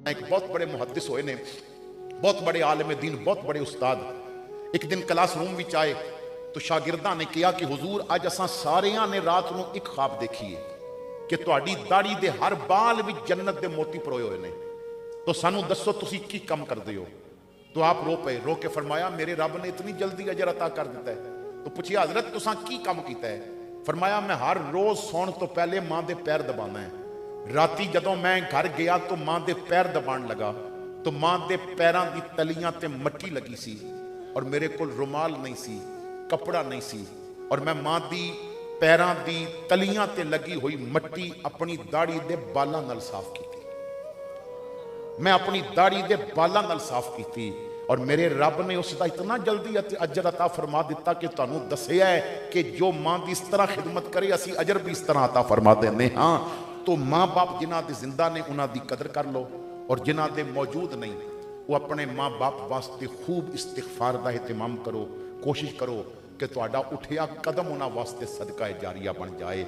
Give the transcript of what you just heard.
एक बहुत बड़े मुहद्दिस होए ने, बहुत बड़े आलिम दीन, बहुत बड़े उस्ताद। एक दिन क्लासरूम विच आए तो शागिर्दां ने कहा कि हुजूर अज असां सारियां ने रात नूं एक ख्वाब देखीए कि तुहाडी दाढ़ी दे हर बाल विच जन्नत दे मोती परोए होए ने, तो सानू दसो तुसीं की कम करदे हो। तो आप रो पे, रो के फरमाया मेरे रब ने इतनी जल्दी अजर अता कर दिता है। तो पूछिया हजरत तुसां की कम कीता है? फरमाया मैं हर रोज सौण तो पहले मां दे पैर दबाना है। राती जदों मैं घर गया तो मां दे पैर दबाण लगा तो मां दे पैरां दी तलियां ते मट्टी लगी सी और मेरे कोल रुमाल नहीं सी, कपड़ा नहीं सी, और मैं मां दी पैरां दी तलियां ते लगी हुई मट्टी अपनी दाढ़ी दे बालां नाल साफ की। मैं अपनी दाढ़ी दे बालां नाल साफ की और मेरे रब ने उसका इतना जल्दी अजर अता फरमा दिता कि तुहानू दसिया है कि जो मां की इस तरह खिदमत करे असी अजर भी इस तरह अता फरमा देने। हाँ, तो माँ बाप जिन्हां दे जिंदा ने उन्हां दी कदर कर लो, और जिन्हां दे मौजूद नहीं वो अपने माँ बाप वास्ते खूब इस्तिगफार दा एहतमाम करो। कोशिश करो कि तुहाडा उठिया कदम उन्हां वास्ते सदका जारिया बन जाए।